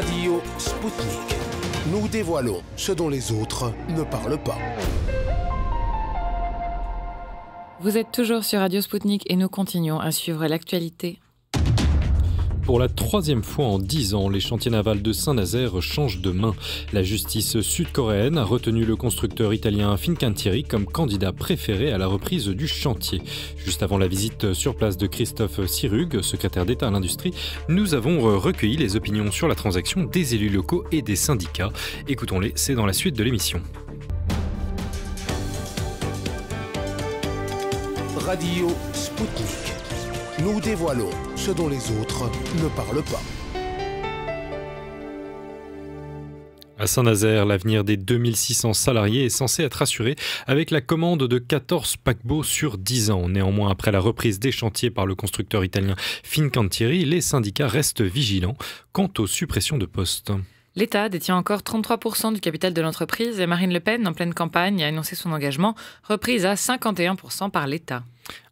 Radio Sputnik. Nous dévoilons ce dont les autres ne parlent pas. Vous êtes toujours sur Radio Sputnik et nous continuons à suivre l'actualité. Pour la troisième fois en 10 ans, les chantiers navals de Saint-Nazaire changent de main. La justice sud-coréenne a retenu le constructeur italien Fincantieri comme candidat préféré à la reprise du chantier. Juste avant la visite sur place de Christophe Sirugue, secrétaire d'État à l'industrie, nous avons recueilli les opinions sur la transaction des élus locaux et des syndicats. Écoutons-les, c'est dans la suite de l'émission. Radio Sputnik. Nous dévoilons ce dont les autres ne parlent pas. À Saint-Nazaire, l'avenir des 2600 salariés est censé être assuré avec la commande de 14 paquebots sur 10 ans. Néanmoins, après la reprise des chantiers par le constructeur italien Fincantieri, les syndicats restent vigilants quant aux suppressions de postes. L'État détient encore 33% du capital de l'entreprise et Marine Le Pen, en pleine campagne, a annoncé son engagement, reprise à 51% par l'État.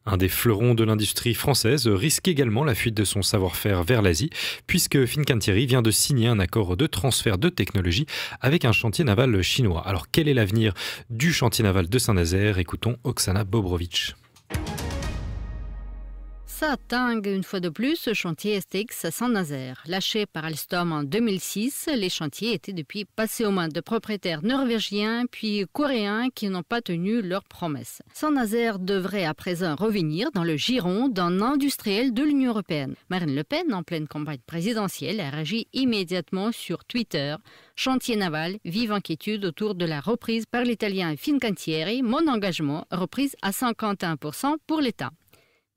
Un des fleurons de l'industrie française risque également la fuite de son savoir-faire vers l'Asie, puisque Fincantieri vient de signer un accord de transfert de technologie avec un chantier naval chinois. Alors quel est l'avenir du chantier naval de Saint-Nazaire ? Écoutons Oksana Bobrovic. Ça tangue une fois de plus ce chantier STX à Saint-Nazaire. Lâché par Alstom en 2006, les chantiers étaient depuis passés aux mains de propriétaires norvégiens puis coréens qui n'ont pas tenu leurs promesses. Saint-Nazaire devrait à présent revenir dans le giron d'un industriel de l'Union européenne. Marine Le Pen, en pleine campagne présidentielle, a réagi immédiatement sur Twitter. Chantier naval, vive inquiétude autour de la reprise par l'italien Fincantieri. Mon engagement, reprise à 51% pour l'État.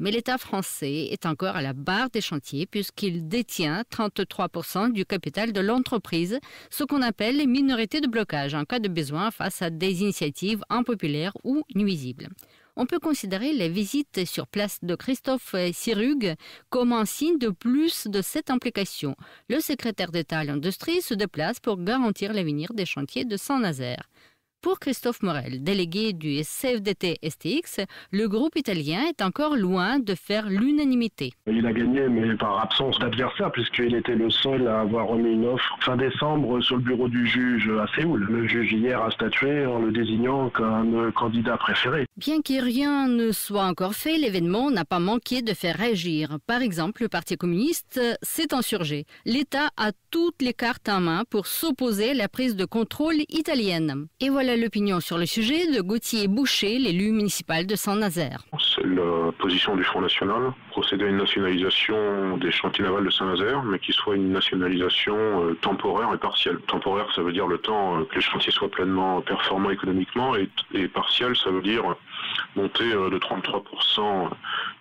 Mais l'État français est encore à la barre des chantiers puisqu'il détient 33% du capital de l'entreprise, ce qu'on appelle les minorités de blocage en cas de besoin face à des initiatives impopulaires ou nuisibles. On peut considérer les visites sur place de Christophe Sirugue comme un signe de plus de cette implication. Le secrétaire d'État à l'industrie se déplace pour garantir l'avenir des chantiers de Saint-Nazaire. Pour Christophe Morel, délégué du CFDT STX, le groupe italien est encore loin de faire l'unanimité. Il a gagné, mais par absence d'adversaire, puisqu'il était le seul à avoir remis une offre fin décembre sur le bureau du juge à Séoul. Le juge hier a statué en le désignant comme candidat préféré. Bien que rien ne soit encore fait, l'événement n'a pas manqué de faire réagir. Par exemple, le Parti communiste s'est insurgé. L'État a toutes les cartes en main pour s'opposer à la prise de contrôle italienne. Et voilà l'opinion sur le sujet de Gauthier Boucher, l'élu municipal de Saint-Nazaire. C'est la position du Front National, procéder à une nationalisation des chantiers navals de Saint-Nazaire, mais qui soit une nationalisation temporaire et partielle. Temporaire, ça veut dire le temps que les chantiers soient pleinement performants économiquement, et partielle, ça veut dire monter de 33%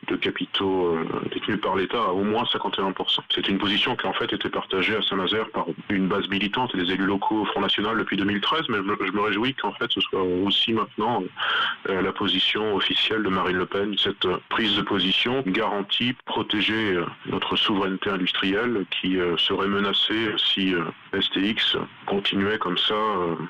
de capitaux détenus par l'État à au moins 51%. C'est une position qui en fait était partagée à Saint-Nazaire par une base militante et des élus locaux au Front National depuis 2013, mais je me réjouis qu'en fait ce soit aussi maintenant la position officielle de Marine Le Pen. Cette prise de position garantit protéger notre souveraineté industrielle qui serait menacée si STX continuait comme ça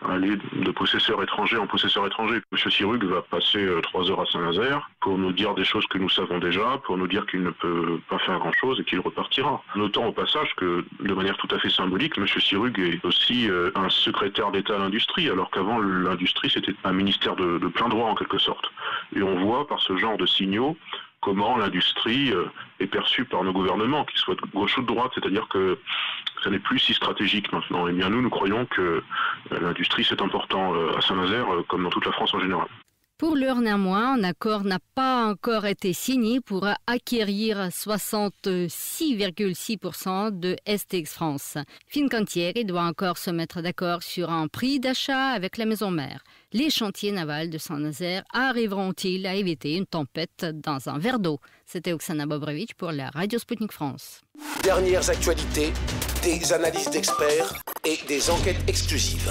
à aller de possesseur étranger en possesseur étranger. Monsieur Sirugue va passer 3 heures à Saint-Nazaire pour nous dire des choses que nous savons déjà, pour nous dire qu'il ne peut pas faire grand-chose et qu'il repartira. Notons au passage que, de manière tout à fait symbolique, M. Sirugue est aussi un secrétaire d'État à l'industrie, alors qu'avant l'industrie c'était un ministère de plein droit en quelque sorte. Et on voit par ce genre de signaux comment l'industrie est perçue par nos gouvernements, qu'ils soient de gauche ou de droite, c'est-à-dire que ça n'est plus si stratégique maintenant. Et bien nous croyons que l'industrie c'est important à Saint-Nazaire comme dans toute la France en général. Pour l'heure néanmoins, un accord n'a pas encore été signé pour acquérir 66,6% de STX France. Fincantieri doit encore se mettre d'accord sur un prix d'achat avec la maison mère. Les chantiers navals de Saint-Nazaire arriveront-ils à éviter une tempête dans un verre d'eau ? C'était Oksana Bobrovic pour la Radio Sputnik France. Dernières actualités, des analyses d'experts et des enquêtes exclusives.